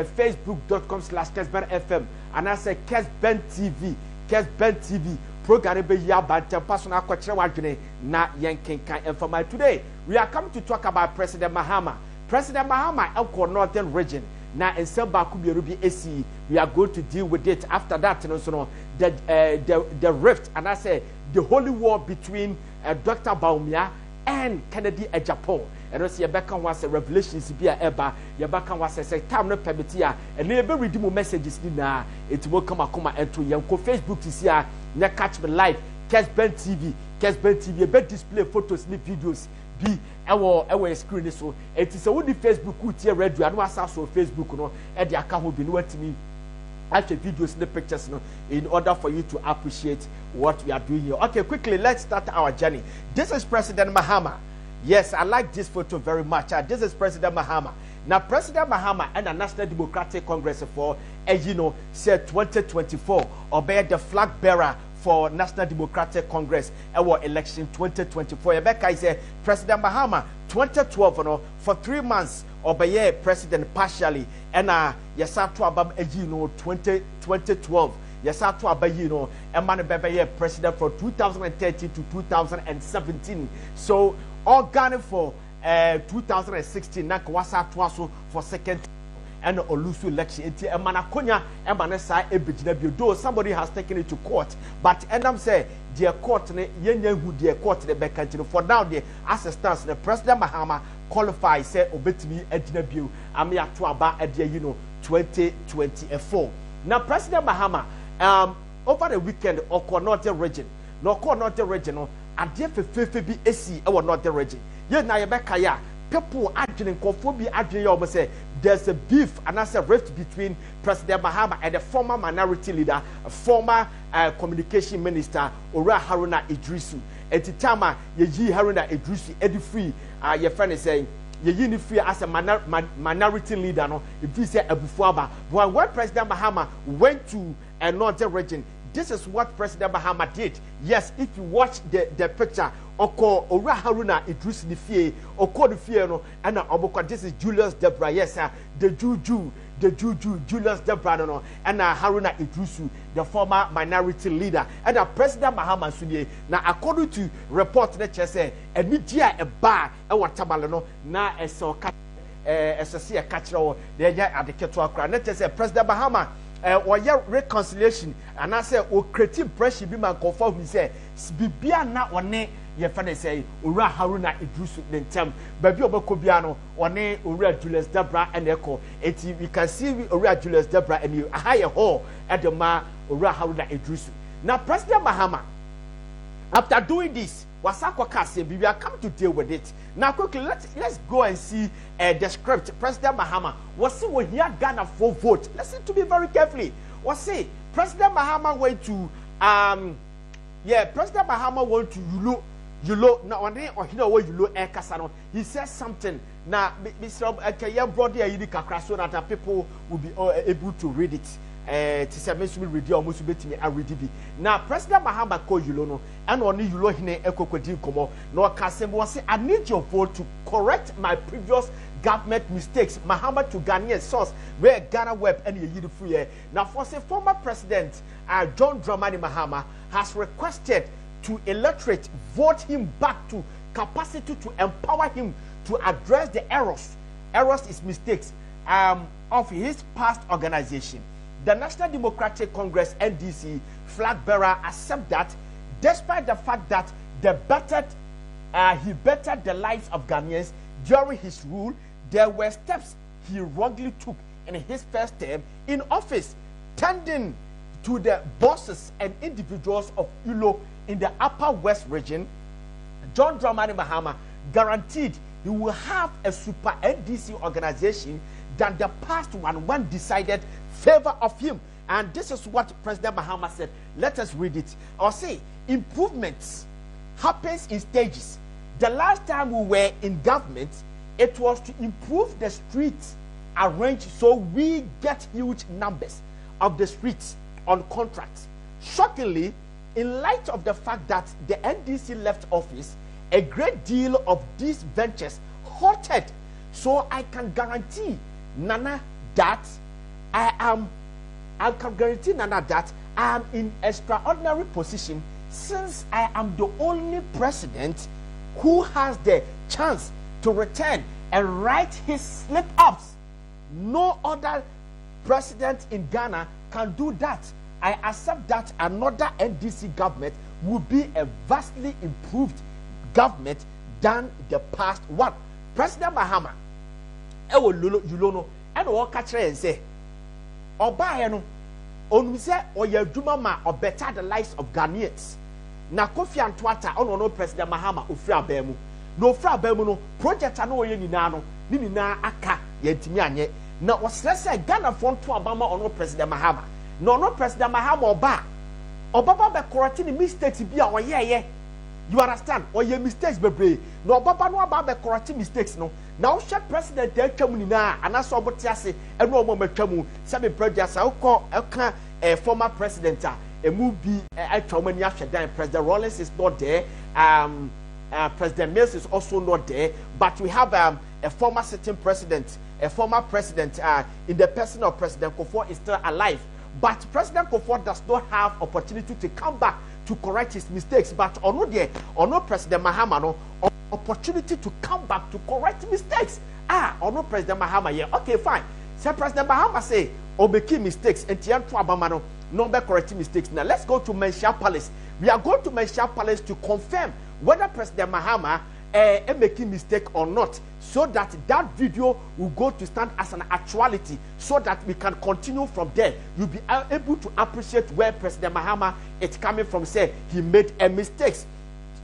facebook.com/KessbenFM and I say Kessben TV program be ya banta personal kwachira wadwene na yenkenkan informal. Today we are coming to talk about President Mahama elko northern region na ensemble kubiru bi esi. We are going to deal with it. After that, the rift and I say the holy war between Dr. Baumia and Kennedy Japan. And also Yabaka was a revelations be a eba. Yabaka was a time no permitia and never read messages na it will come and to Yanko Facebook to see na catch me live Kessben TV a bit display photos ni videos be our screen so it is a woody Facebook who tear radio and was also Facebook no and the account will be no to me after videos and the pictures no in order for you to appreciate what we are doing here. Okay, quickly let's start our journey. This is President Mahama. Yes, I like this photo very much. This is President Mahama. Now, President Mahama and the National Democratic Congress for, said 2024, obey the flag bearer for National Democratic Congress, our election 2024. Rebecca said President Mahama 2012 for 3 months obey President partially, and yes, to above 2012. Yes, to abay and man bebe president from 2013 to 2017. So organic for 2016 na kwasa twaso for second and olusu election enti e manakonya e manesa e bigina bi do somebody has taken it to court but endam say the court ne yenya hu the court ne bekantino for now the assistance the President Mahama qualify say obetimi agina bi am ya to aba e 2024. Now President Mahama over the weekend or northern region no northern region no ade fefefe bi esi e northern region ye na ye beka ya people adwene nkofo bi adwene ya say there's a beef and as a rift between President Mahama and the former minority leader, former communication minister Ora Haruna Idrisu. At the time ye Haruna Idrisu edi free your friend is saying ye ni free as a minority leader no if you say abufuaba. But when President Mahama went to a northern region, this is what President Mahama did. Yes, if you watch the picture, Oko Ora Haruna Idris the Fie, Oko the Fie no, and Oboko, this is Julius Debra, yes, sir, the Juju, Julius Debra no, and Haruna Idrisu, the former minority leader, and President Mahama Sunye. Now, according to report that you say, a media a bar, a watabalano, na a so a catcher, they are at the Ketua. Let us say President Mahama. Or reconciliation and I say o creative pressure be man conform me say bibia na one ye fa say Ora Haruna Idrisu nentem baby obeko bia no one Ora Julius Debra and echo eti we can see Ora Julius Debra and you higher hall at the ma Ora Haruna Idrisu. Now President Mahama after doing this wasakwa kase we are come to deal with it. Now quickly let's go and see the script. President Mahama was see when he had Ghana for vote. Listen to me very carefully. Was say President Mahama went to President Mahama went to Yulo now one day or you know where Yulo Kasano. He says something now Mr. Kaya brought the Yidi Kakra so that people will be able to read it. To say me read almost betimi a read bi now President Mahama ko yulo no and only yulo hine ekokwedi komo no kasembo say I need your vote to correct my previous government mistakes. Mahama to Ghanaian source where Ghana web and you free now for say former president John Dramani Mahama has requested to electorate vote him back to capacity to empower him to address the errors is mistakes of his past organization. The National Democratic Congress NDC flag bearer accept that despite the fact that he bettered the lives of Ghanaians during his rule, there were steps he wrongly took in his first term in office, tending to the bosses and individuals of Ulo in the Upper West region. John Dramani Mahama guaranteed he will have a super NDC organization than the past one decided favor of him. And this is what President Mahama said. Let us read it. Or say, improvements happens in stages. The last time we were in government, it was to improve the streets arranged so we get huge numbers of the streets on contracts. Shockingly, in light of the fact that the NDC left office, a great deal of these ventures halted. So I can guarantee Nana that I can guarantee Nana that I am in extraordinary position since I am the only president who has the chance to return and right his slip-ups. No other president in Ghana can do that. I accept that another NDC government will be a vastly improved government than the past one. President Mahama, and what catch and say, Obayano, Onuse or Yadumama or better the lives of Ghanaians. Na Kofi Antwata, no President Mahama, Ufra Bemu. No Fra Bemu, no project ano yeninano, Nina Aka, Yentimianye. Now, was let's say Ghana front to Obama or no President Mahama. No President Mahama or Obama be correcting mistakes be our yeah. You understand? Or your mistakes be brave. No Obama no about be correcting mistakes no. Now shut President Del Chamunina and I saw what Tiasi and no more Chamu, Sabi Projects, I'll call a former president. A movie actually when President Rollins is not there. President Mills is also not there. But we have a former sitting president, a former president in the person of President Kufuor is still alive. But President Kufuor does not have opportunity to come back to correct his mistakes. But or no President Mahama no opportunity to come back to correct mistakes. Or no President Mahama yeah. Okay, fine. So President Mahama say or making mistakes and Tian Tuabamano no be correcting mistakes. Now let's go to Menshia Palace. We are going to Menshia Palace to confirm whether President Mahama making mistake or not, so that video will go to stand as an actuality, so that we can continue from there. You'll be able to appreciate where President Mahama is coming from. Say he made a mistake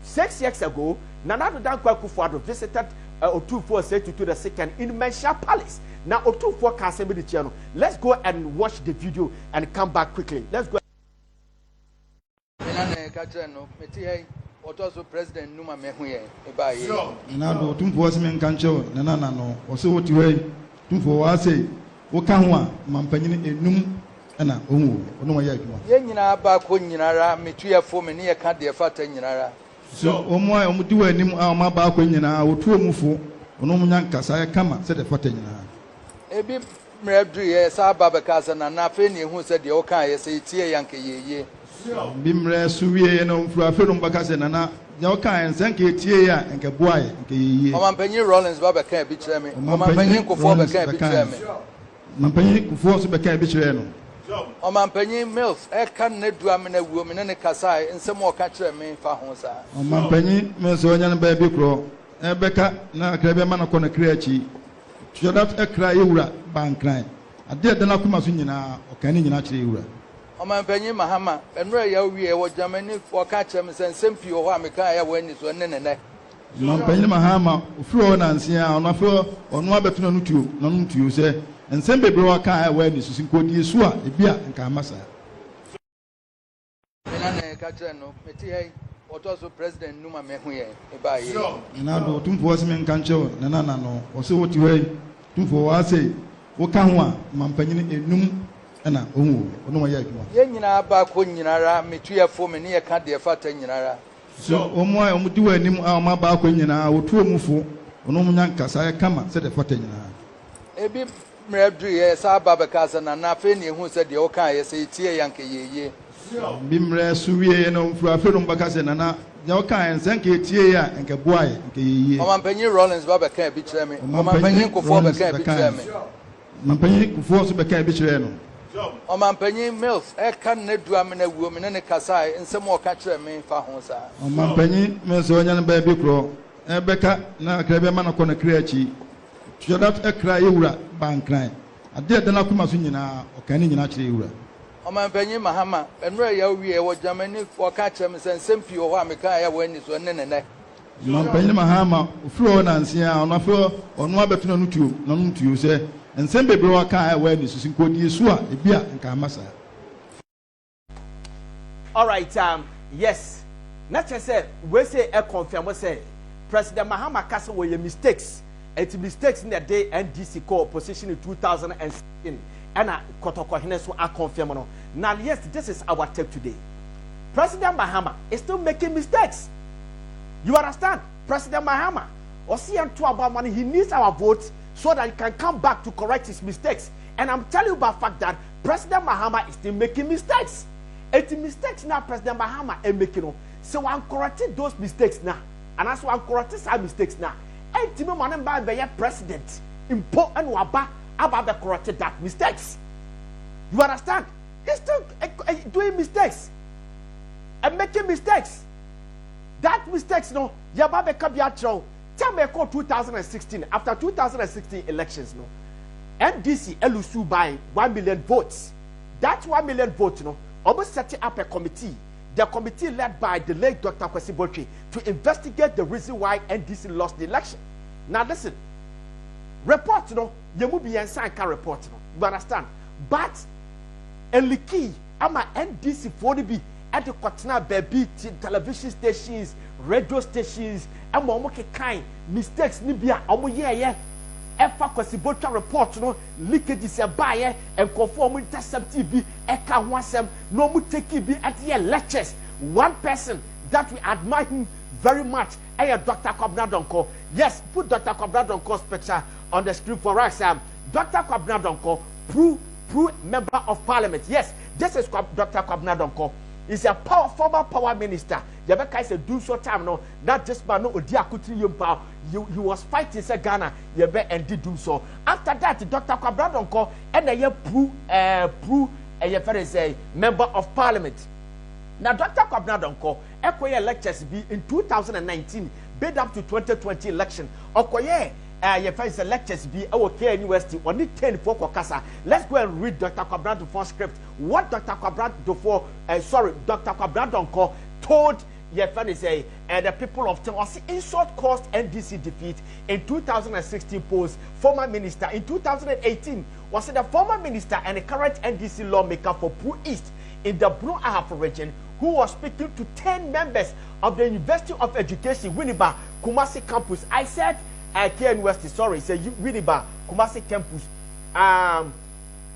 6 years ago. Nana Dankwa Kufuor visited Otufuo to the second in Menshia Palace. Now Otufuo can send me the channel. Let's go and watch the video and come back quickly. Let's go. Also President Numa Mehuye, Ebaye. Now, Tumpo Simen Cancho, Nanano, or so what you way, Tumpo Ase, Okawa, Mampany, Num, and no Yena Bakunara, Metuya for many a can't dear fat Yenara. So, Omo, Omutu, and Nim Alma Bakunina, or two Mufu, Onoman Casaya Kama, said the Fatina. Ebi Mrebri, Sababacas and Anafeni, who said the Oka, say, Tia Yankee ye. Bimre Suye no Frafum Bacasana, Yoka and Sanke Tia and Kabuai, Mampany Rollins Baba can't betray me. Mampany Kufuor can't betray me. Mampany Kufuor can't betray me. Mampany Mills, I can't do a minute woman and a Kasai and some more catcher me for Honsa. Mampany Mills baby crow, Ebecca, na Crabeman upon a creachi. Should have a cry, bank crying. I did the Nakumasina or Canning naturally. Mampany Mahama, and Ray was Germany for catcher and Sempi or Amicaya when it's one and neck. Mampany Mahama, Flo Nancy, on a floor, on one better none to you, say, and Sempe Broca awareness in Cody Sua, a beer and Kamasa. Catcher, what also President Numa Mehuye, Ebaye. Now, Tumpo Simen Cancho, Nanano, or so what you way, Tumpo Ase, Okawa, Mampany, Num. No Yenina Bakunara, Metuya for many a can't dear fat Yenara. So, Omo, Omutu, and Nim Alma Bakunina, or two Mufu, Onoman Casaya Kama, said the Fatina. Ebi Mrebri, Sababacas and Anafeni, who said the Oka, say Tia Yankee ye. Bimre Suye no Frafum Bacasana, Yoka and Sanke Tia and Kabuai, Mampany Rollins Baba can't betray me. Mampany Kufuor can't betray me. Mampany Kufuor can't betray me. Mampany Mills, I can't do a minute woman and a Kasai and some more catcher me for Honsa. Mampany Mills baby crow, Ebecca, na Crabeman upon a creachi. Should have a cry, bank crying. I did the Nakumasina or Canning naturally. Mampany Mahama, and Ray was Germany for catcher and Sempi or Amicaya when it's one and neck. Mampany Mahama, Flo Nancy, on a floor, on one better none to you, say. And Sembe Broca awareness in Cody Sua, a beer and Kamasa. All right, yes. Not just say, we say a confirm, we say President Mahama Castle were your mistakes. It's mistakes in the day NDC co-opposition in 2016. And Kotoko Hinesu are confirming. Now, yes, this is our take today. President Mahama is still making mistakes. You understand? President Mahama, or see him to about money, he needs our votes so that he can come back to correct his mistakes. And I'm telling you about the fact that President Mahama is still making mistakes. It's mistakes now President Mahama is making. So I'm correcting those mistakes now. And that's why I'm correcting some mistakes now. And Timo Manamba be president. Impo and waba about the corrected that mistakes. You understand? He's still doing mistakes. And making mistakes. That mistakes, no, Yababe Kabiatro. Tell me, 2016, after 2016 elections, no, NDC elusu by 1 million votes. That 1 million votes, no, almost setting up a committee. The committee led by the late Dr. Kessben to investigate the reason why NDC lost the election. Now listen, report, no, Yemubi and Sanka report, no, you understand? But Eliki, ama NDC 40B. At the Kotna baby television stations, radio stations, and Momoke kind mistakes Nibia, Omoye, Efa Kessben report, no leakages a buyer and conform intercept TV, Eka Wasem, no Muteki be at the lectures. One person that we admire him very much, Dr. Kobna. Yes, put Dr. Kobna's picture on the screen for us. Dr. Kobna, pro member of parliament. Yes, this is Dr. Kobna. He's a former power minister. Yabeka is a do so time no. Not just man no Odiakutri Yumpa. He was fighting in Ghana. Yabe and did do so. After that, Dr. Kobna and a member of parliament. Now, Dr. Kobna Ekoye lectures be in 2019, bid up to 2020 election. Okoye a lectures be our K University only 10 for Kokasa. Let's go and read Dr. Kobna for script. What Dr. Kobna Dr. Kobna told the people of Tennessee insult caused NDC defeat in 2016 polls. Former minister in 2018 was the former minister and the current NDC lawmaker for Pru East in the Blue Ahafo region, who was speaking to 10 members of the University of Education, Winneba, Kumasi campus. I said, K University, sorry, it's a Winneba, Kumasi campus.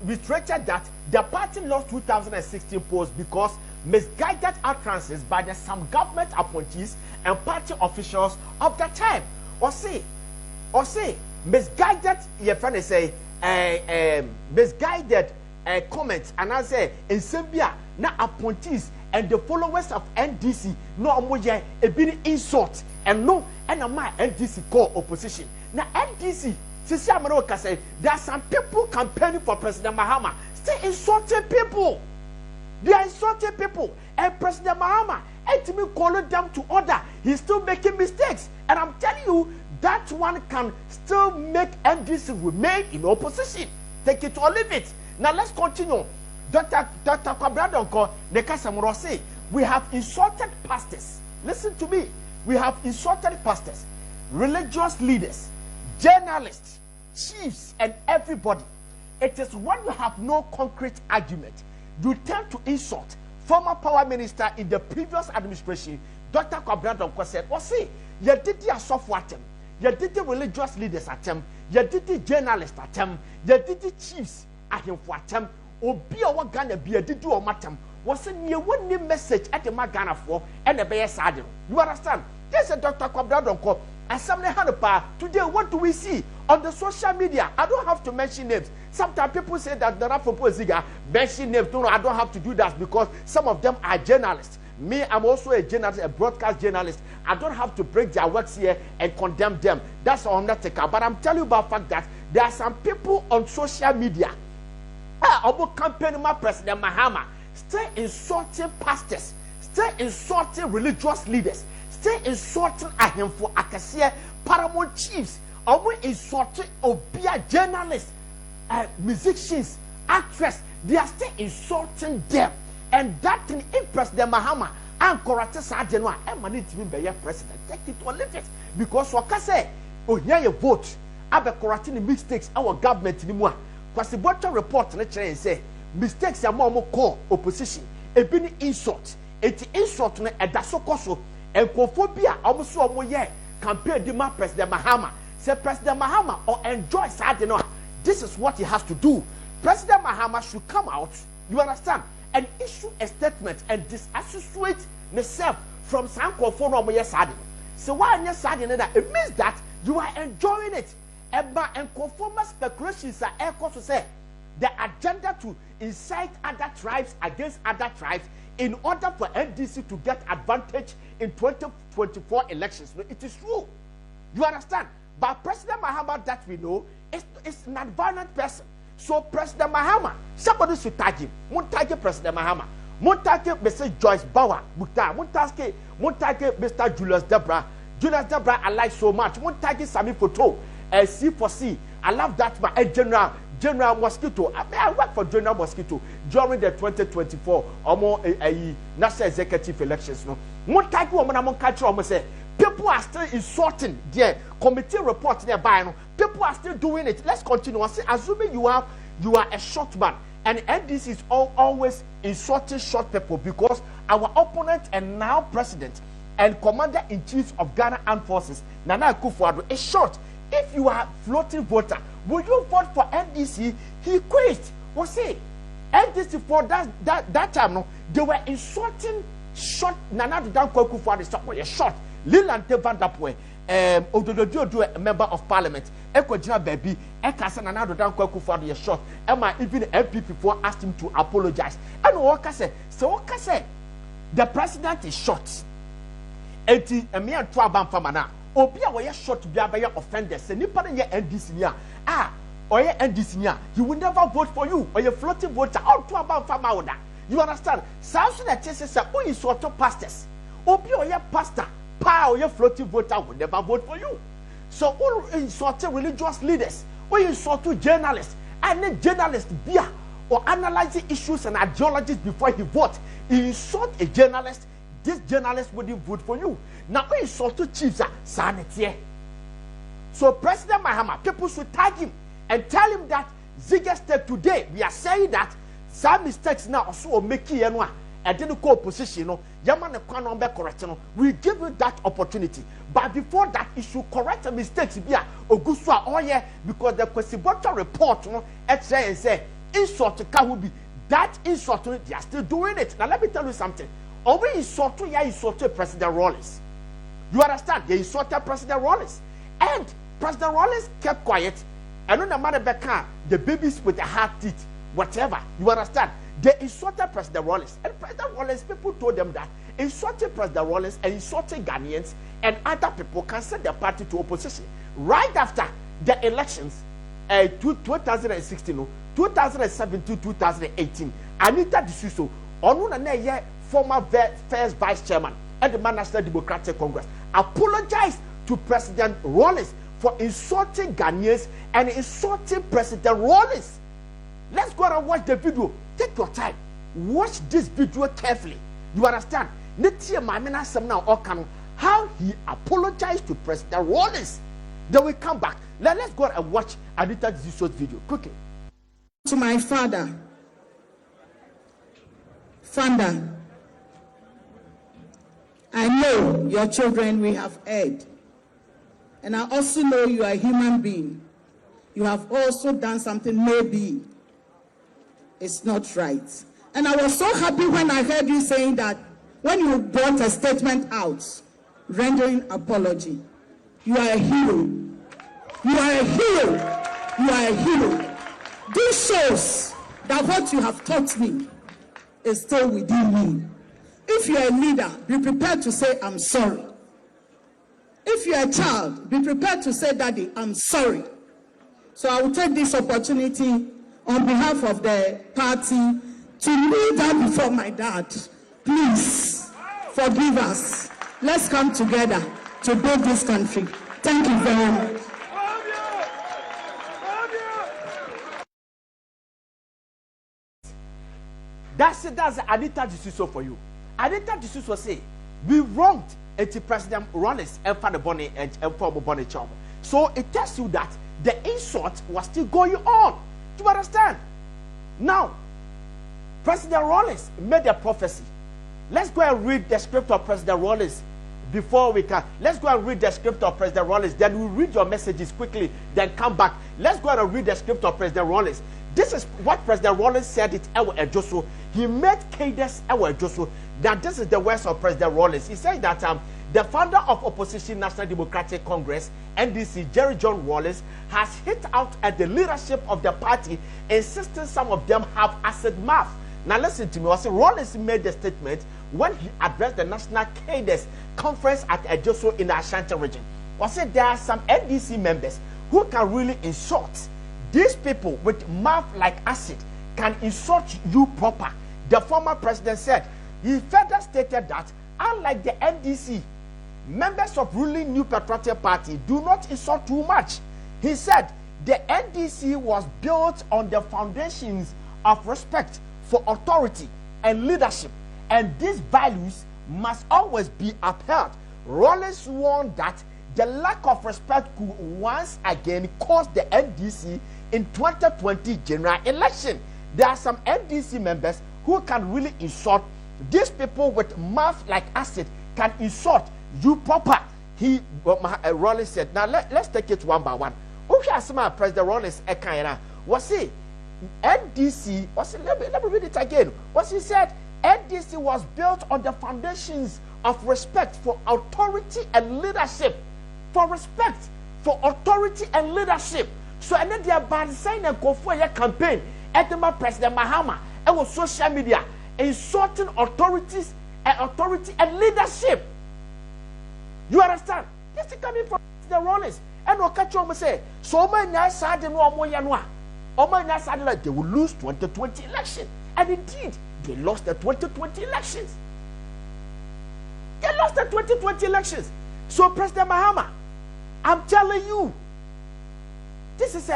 Reiterated that the party lost 2016 polls because misguided utterances by some government appointees and party officials of the time. Or say, misguided, your friend say, misguided comments, and I say, in Serbia, na appointees and the followers of NDC, no amoye, a bit insult, and no, and my NDC call opposition. Now, NDC, say, there are some people campaigning for President Mahama, still insulting people. They are insulting people, and President Mahama, ultimately calling them to order. He's still making mistakes, and I'm telling you, that one can still make NDC remain in opposition. Take it or leave it. Now let's continue. Dr. Kobna say we have insulted pastors. Listen to me. We have insulted pastors, religious leaders, journalists, chiefs, and everybody. It is when you have no concrete argument, you tend to insult. Former power minister in the previous administration, Dr. Kobna said, "Well, see, you did your software attempt, you did the religious leaders attempt, you did the journalists attempt, you did the chiefs attempt. Obi owa Ghana be did o matam was a near one message at the Ghana for and the Bayer Saddle. You understand? There's a Dr. Kobna and somebody had a power. Today, what do we see on the social media? I don't have to mention names. Sometimes people say that they're not for Ziega, mention names. No, I don't have to do that because some of them are journalists. Me, I'm also a journalist, a broadcast journalist. I don't have to break their works here and condemn them. That's all I'm not taking. But I'm telling you about the fact that there are some people on social media about campaigning my President Mahama, still insulting pastors, still insulting religious leaders, still insulting Ahemfo Akasia, paramount chiefs, almost insulting Obia journalists, musicians, actresses. They are still insulting them. And that thing in President Mahama and correct Sajenwa, and money to be president. Take it or leave it. Because what I say, oh, yeah, you vote. I've been correcting the mistakes our government anymore. Because the bottom report and say mistakes are more call opposition. A bit insult. It's insult to a dasokoso and cophobia almost so more yeah. Compare the President Mahama. Say President Mahama or enjoy Sadeno. This is what he has to do. President Mahama should come out, you understand, and issue a statement and disassociate himself from Sanko for Sadeno. So why are you Sadeno? It means that you are enjoying it. And conformal speculations are echo to say the agenda to incite other tribes against other tribes in order for NDC to get advantage in 2024 elections. It is true. You understand? But President Mahama, that we know, is an violent person. So President Mahama, somebody should tag him. Won't tag President Mahama. Won't tag Mr. Joyce Bauer. Won't tag Mr. Julius Debra. Julius Debra I like so much. Won't tag Sami Photo. C4C. I love that man. General Mosquito. I work for General Mosquito during the 2024 national executive elections. No, one type of woman culture almost say people are still insulting their committee report nearby. No, people are still doing it. Let's continue. Assuming you are a short man, and NDC is always insulting short people because our opponent and now president and commander-in-chief of Ghana Armed Forces, Nana Akufo-Addo, is short. If you are floating voter, will you vote for NDC? He quit. What say? NDC for that time, no, they were insulting short Nana Akufo-Addo support a short. Leland Van Dapoe, Ododo, a member of parliament, Ekojina baby, Ekasa Nana Akufo-Addo a short. Emma even MP before asked him to apologize. And Waka said, the president is short. Eti emia to abam famana. Obi a we short to be a offender. Say nipa na NDC nia. Oye NDC nia. He will never vote for you. Or you floating voter out to abam fama oda. You understand? South Sudan say who is sort of pastors. Obi oye pastor, pa oye floating voter will never vote for you. So all insult religious leaders, or you insult journalists, and journalists beer or analyzing issues and ideologies before he vote. He insult a journalist. This journalist wouldn't vote for you. Now, we insult to chiefs, sanity. So, President Mahama, people should tag him and tell him that Ziega step today, we are saying that some mistakes now also make you and then go opposition. We give you that opportunity. But before that, you should correct the mistakes. Because the Kessben report, say, insult to Kahubi, that insult, they are still doing it. Now, let me tell you something. Over insulted President Rawlings. You understand? They insulted President Rawlings. And President Rawlings kept quiet. And no matter the babies with the hard teeth, whatever. You understand? They insulted President Rawlings. And President Rawlings, people told them that insulting President Rawlings and insulting Ghanaians and other people can send their party to opposition. Right after the elections, 2016, 2017, 2018, Anita D'Souza, former first vice chairman at the National Democratic Congress, apologized to President Rawlings for insulting Ghanaians and insulting President Rawlings. Let's go and watch the video. Take your time. Watch this video carefully. You understand? How he apologized to President Rawlings. Then we come back. Let's go and watch Anita D'Souza's video quickly. To my father, I know your children we have heard. And I also know you are a human being. You have also done something maybe it's not right. And I was so happy when I heard you saying that when you brought a statement out, rendering apology. You are a hero. You are a hero. You are a hero. This shows that what you have taught me is still within me. If you are a leader, be prepared to say, I'm sorry. If you are a child, be prepared to say, Daddy, I'm sorry. So I will take this opportunity on behalf of the party to kneel down before my dad. Please, forgive us. Let's come together to build this country. Thank you very much. That's Anita D'Souza for you. Anita D'Souza say, we wronged President Rawlings and for the Bonnie and for Bonnie Chom. So it tells you that the insult was still going on. Do you understand? Now, President Rawlings made a prophecy. Let's go and read the script of President Rawlings before we can. Let's go and read the script of President Rawlings. Then we'll read your messages quickly, then come back. Let's go and read the script of President Rawlings. This is what President Rawlings said it Ewa Ejoso. He made cadence Ewa Ejoso. That this is the words of President Rawlings. He said that The founder of Opposition National Democratic Congress, NDC, Jerry John Wallace, has hit out at the leadership of the party, insisting some of them have acid mouth. Now listen to me. Wallace made the statement when he addressed the National Cadres Conference at Ejoso in the Ashanti region. He said there are some NDC members who can really insult. These people with mouth like acid can insult you proper. The former president said. He further stated that unlike the NDC, members of ruling New Patriotic Party do not insult too much. He said the NDC was built on the foundations of respect for authority and leadership, and these values must always be upheld. Rollins warned that the lack of respect could once again cost the NDC in 2020 general election. There are some NDC members who can really insult. These people with mouth like acid can insult you proper. Rollins said. Now let's take it one by one. Okay, as President Rollins was he NDC? Let me read it again. What he said, NDC was built on the foundations of respect for authority and leadership. For respect for authority and leadership. So and then they are bad saying and go for your campaign. Edema President Mahama and on social media insulting authorities and authority and leadership. You understand? This is coming from the Rollins. And we'll catch you say, so many are sad and no more yanwa. Oh my God, like they will lose 2020 election. And indeed, they lost the 2020 elections. They lost the 2020 elections. So President Mahama, I'm telling you, this is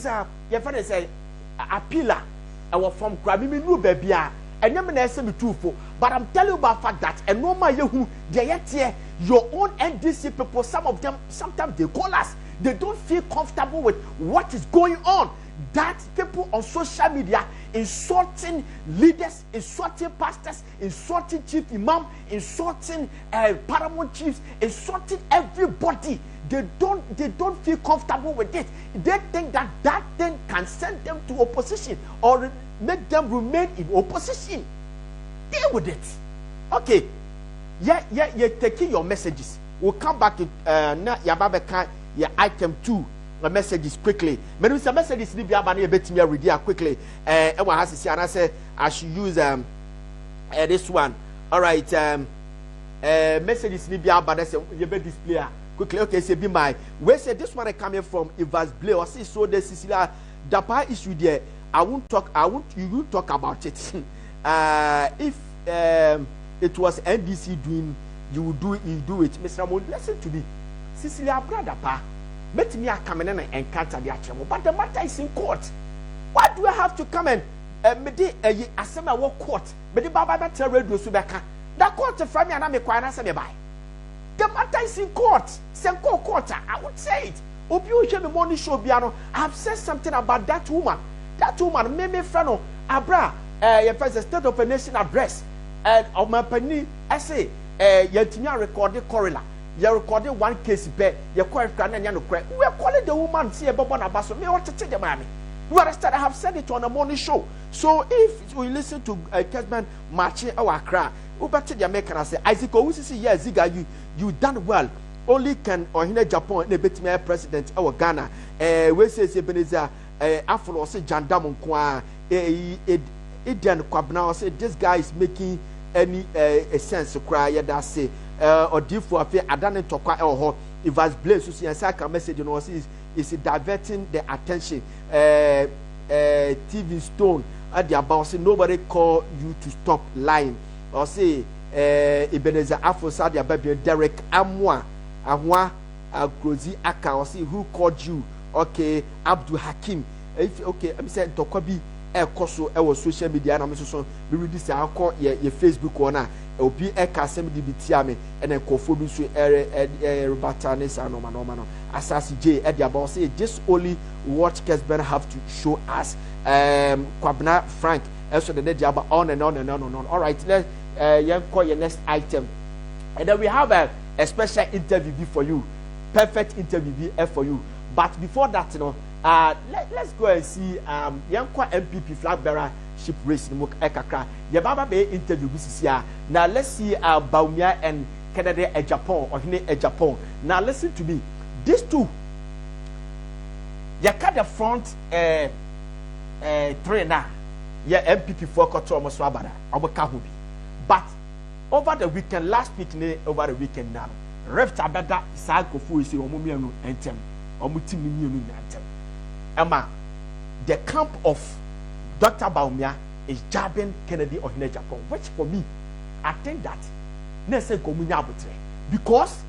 a your friend say a pillar. Our from Krabimi new baby. And you're not saying truthful, but I'm telling you about the fact that and no matter who they yet your own NDC people, some of them sometimes they call us, they don't feel comfortable with what is going on. That people on social media insulting leaders, insulting pastors, insulting chief imam, insulting paramount chiefs, insulting everybody. They don't feel comfortable with it. They think that thing can send them to opposition or make them remain in opposition. Deal with it. Okay. Yeah, taking your messages. We'll come back to Yababeka, your item 2. Messages quickly. Many messages need to be read quickly. I should use this one. All right. Messages need to be display quickly. Okay, say be my. Where say this one coming from? Evans Blay or see so the Cecilia Dapa issue there. You will talk about it. If it was NDC doing, you do it. Mr. Ramon, listen to me. Cecilia Dapa. Let me come in and encounter the actual, but the matter is in court. Why do I have to come and assemble a court? But the Baba tell Radio Subeka. That court from me and I'm a quiet by. The matter is in court. Senko court, I would say it. Obu Jimmy Money Show Biano. I have said something about that woman. That woman made me friend of Abra, your first State of a Nation address. And of my penny essay, Yantinia recorded Corilla. You're recording one case bed, you're quite grand and you're we are calling the woman, see a Bobo Abaso, me want to take the money. You understand? I have said it on a morning show. So if we listen to Kessben marching our cry, Uber to the American, I say, Isaac, who see, yes, Ziega, you done well. Only can or in Japan, a bit me president, our Ghana, we say, Ebenezer, Afro, say, John Damon, Indian Kwabna, say, this guy is making any sense to cry, that say. Or for I don't talk about if as blaze to see a second message, you know, is diverting the attention. TV Stone at the about say nobody call you to stop lying or say Ebenezer Afro Sadia baby Derek Amwa Grozi Aka or see who called you. Okay, Abdul Hakim. If okay, I'm saying Tokobi Koso our social media and I'm so we read this I call your Facebook corner. Obi ekasem di bitiame ene kofo bi so rebatanes anomano asasi j e dia about say just only what Kessben have to show us Kwabna Frank also the dia about on and on and on and on. All right, let's call your next item, and then we have a special interview for you, perfect interview for you. But before that, you know, let's go and see MPP flag bearer race in Ekakra. Your Baba Bay interview this year. Now let's see Baumia and Kennedy a Japan or a Japan. Now listen to me. These two, you cut the front three now. Yeah, MPP for Kotomo Swabada, our Kahubi. But over the weekend, last week, over the weekend now, Reft Abeda Sako Fuisi Omumianu Entem, Omutimianu Entem. Emma, the camp of Dr. Baumia is jabbing Kennedy or Japan, which for me, I think that Nese Gomunyabutre. Because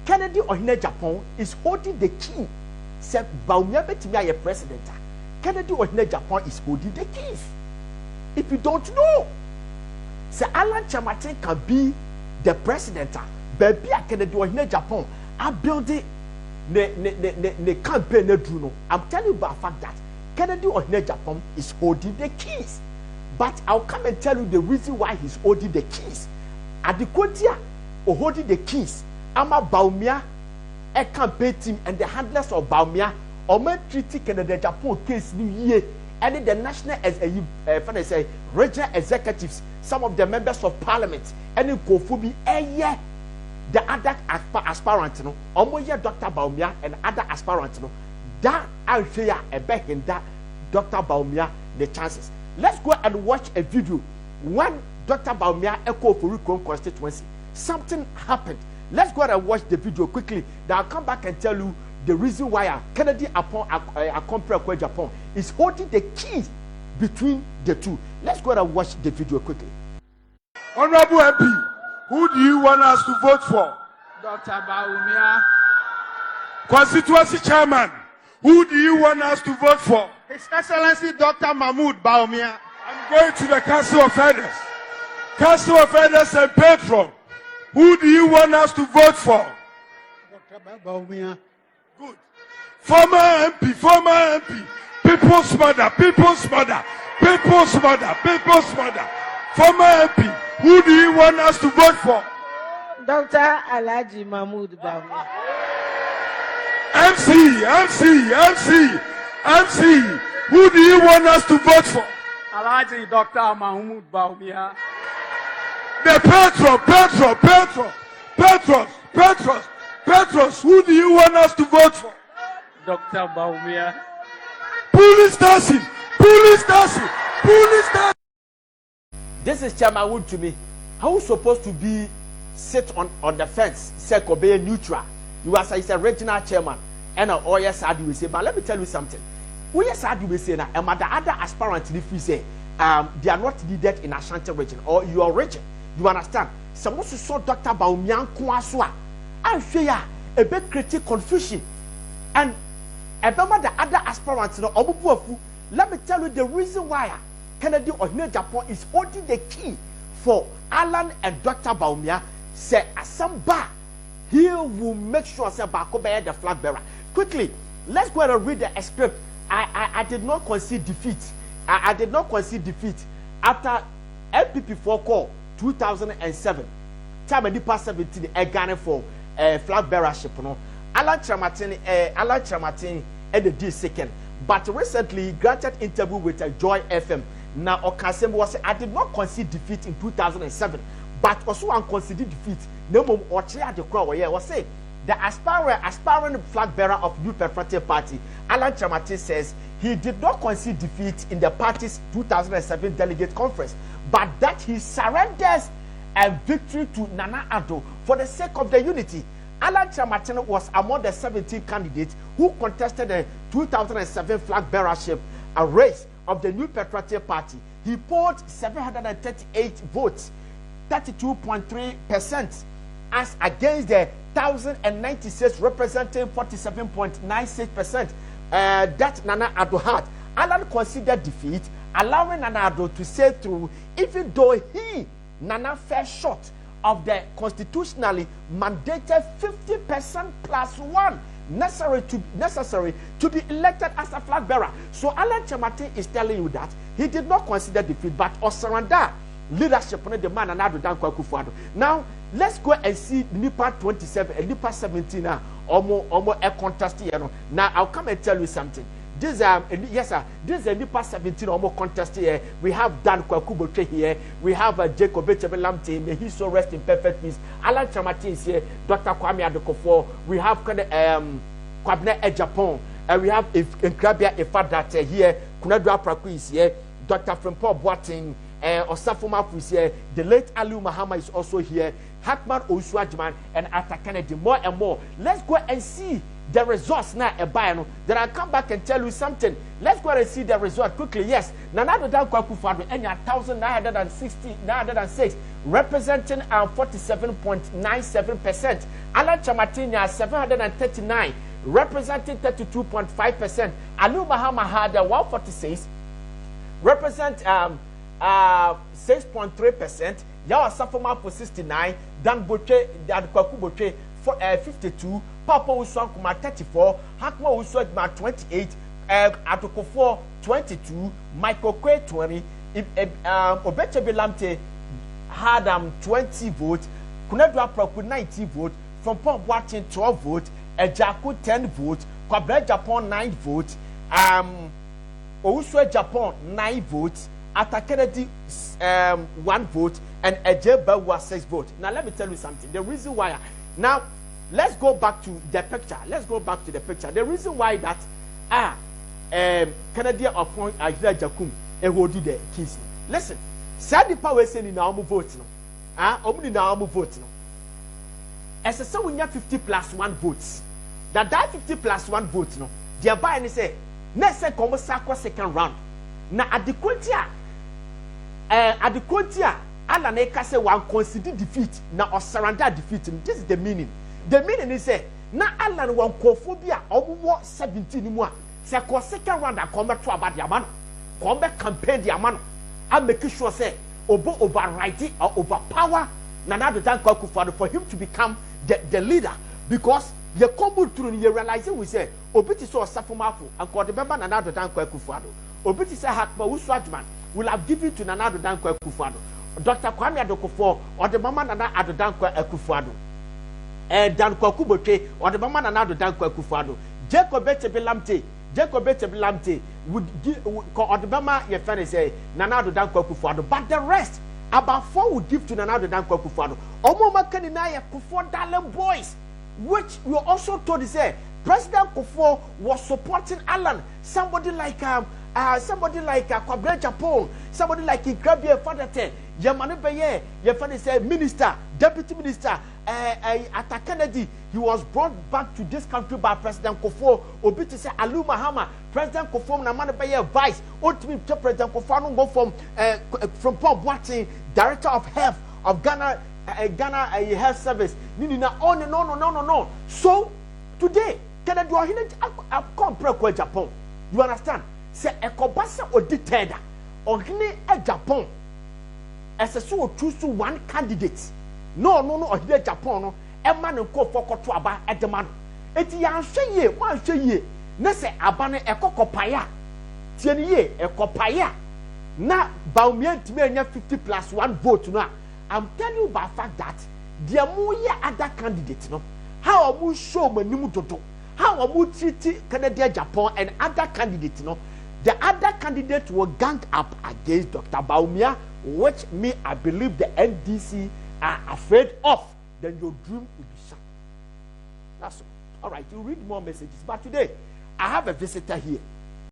Kennedy or Japan is holding the key. Said Baumia Betimia a president. Kennedy or Japan is holding the keys. If you don't know, Sir Alan Chamatin can be the president. Baby Kennedy or Japan are building the campaign. I'm telling you about the fact that Kennedy or Japan is holding the keys. But I'll come and tell you the reason why he's holding the keys. At the Kotia or holding the keys, Ama Baumia, a campaign team and the handlers of Baumia, or men treating Kennedy Japan case new year, and the national regional executives, some of the members of parliament, and in Kofubi, the other aspirants, no, Omoya Dr. Baumia and other aspirants, no, that I share a back in that Dr. Baumia the chances. Let's go and watch a video when Dr. Baumia echo for Recon constituency. Something happened. Let's go and watch the video quickly. Then I'll come back and tell you the reason why Kennedy upon a Japan is holding the key between the two. Let's go and watch the video quickly. Honorable MP, who do you want us to vote for? Dr. Baumia. Constituency chairman, who do you want us to vote for? His Excellency Dr. Mahmoud Baumia. I'm going to the Council of Elders. Council of Elders and Patron, who do you want us to vote for? Dr. Baumia. Good. Former MP, people's mother. Former MP, who do you want us to vote for? Dr. Alhaji Mahmoud Baumia. MC, who do you want us to vote for? Alhaji Dr. Mahmoud Baumia. The Petros, who do you want us to vote for? Dr. Baumia. Police station. This is Chairman Wood to me. How you supposed to be sit on the fence, say Kobe neutral? You are say a regional chairman, and all yes I do say. But let me tell you something. We yes I do say now, and the other aspirants if we say they are not needed in Ashanti region or your region. You understand? Some also saw Dr. Baumia Kwaswa. I fear a bit creative confusion. And about the other aspirants, let me tell you the reason why Kennedy or Japan is holding the key for Alan and Dr. Baumia. Say Asamba, he will make sure say Bakobe the flag bearer. Quickly, let's go and read the script. I did not concede defeat. I did not concede defeat after MPP 4 call 2007. Time and past 17 a Ghana for flag bearership. No, Alan Chamatin and the D second. But recently granted interview with Joy FM. Now Okasem was I did not concede defeat in 2007, but also unconceded defeat. No more or chair the crowd was say the aspiring flag bearer of New Patriotic Party, Alan Chamatin says he did not concede defeat in the party's 2007 delegate conference, but that he surrenders a victory to Nana Addo for the sake of the unity. Alan Chamatin was among the 17 candidates who contested the 2007 flag bearership, a race of the New Patriotic Party. He polled 738 votes, 32.3%, as against the 1,096 representing 47.96% that Nana Addo had. Alan considered defeat, allowing Nana Addo to say through, even though Nana fell short of the constitutionally mandated 50% plus one necessary to be elected as a flag bearer. So Alan Chamatin is telling you that he did not consider defeat, but surrender leadership on the man and Ado Dankwa Akufo-Addo. Now let's go and see NIPA 27 and NIPA 17 almost a contest here. Now I'll come and tell you something. This yes sir. This is a Nipa 17 or more contest here. We have Dan Kwakubotre here. We have Jacob Echebelamte. May he so rest in perfect peace. Alan Chamati is here. Dr. Kwame Adokofo. We have Kwabne Japan. And we have Nkrabia Ifadate here. Kunadu Apraku is here. Dr. Frimpong Boating. Osafoma is here. The late Aliu Mahama is also here. Hackman Osuajman and Arthur Kennedy. More and more. Let's go and see the results now. Then I'll come back and tell you something. Let's go and see the result quickly. Yes, Nanado Dankwakufu and 1,906 representing 47.97%. Alan Chamatinya 739 representing 32.5%. Aliu Mahama had 146 represent 6.3%. Yawa Safoma for 69. Dan Boche, Dan Kwakuboche for 52. Papa Uswankuma 34. Hakma Uswagma 28. Atokofo 22. Michael Kwe 20. Obeche Lamte had 20 votes. Kunedwa Proku 90 votes. Frimpong Boating 12 votes. Ejaku 10 votes. Kwabra Japan 9 votes. Owuswe Japan 9 votes. Arthur Kennedy 1 vote, and Ejeba was 6 votes. Now let me tell you something. The reason why now let's go back to the picture. The reason why that Kennedy appoint Ajira Jakum hold the keys. Listen, said the power saying in our vote no. Omni na our vote no. As so we have 50 plus 1 votes. That 50 plus 1 vote no. The buy and say next second second round. Na adequatia ala na eka say one consider defeat na or surrender defeat. This is the meaning. The meaning is say na ala one kophobia owo 17 mu a say ko second round come to about the amano come campaign the amano and make sure say override or overpower Nana Dankwa for him to become the leader, because you come through and you realize we say obiti so safumafu and ko the member Nana Dankwa Kufuado obiti say Hakma Uswajman will have given to Nana Dankwa Kufuado, Dr. Kwame Adokofo or the mama Nana Dankwa Kufuado, and Dan Kwakuboche or the mama Nana Dankwa Kufuado, Jacob Echebelamte would give or the mama your friend say Nana Dankwa Kufuado, but the rest about 4 would give to Nana Dankwa Kufuado. Omoma Kaninaya Kufuor Darling boys, which we also told is say President Kufuor was supporting Alan, somebody like Kwabra Japan, somebody like Nkrabia Fadate, Yamane Beye, your father said minister, deputy minister, Arthur Kennedy. He was brought back to this country by President Kufuor. Obiti say Aliu Mahama, President Kufuor Namane Beye vice, ultimate President Kufuor no go from Frimpong Boating, Director of Health of Ghana Health Service. No. So today, Kennedy come pre Japan. You understand? Say ekobasa oditeda ohine e Japan ese so choose one candidate no ohine Japan no e ma ne ko fokoto aba edema no eti ya hweye wan hweye na se aba no ekokopaya tie ne ye ekopaya na Bawumia ntime anya 50 plus 1 vote no. I'm telling you by fact that there more other candidate no how amu show manimu dodo how amu treat Canada Japan and other candidates no. The other candidate will gang up against Dr. Bawumia, which me, I believe the NDC are afraid of. Then your dream will be shattered. That's all. All right, you read more messages. But today, I have a visitor here.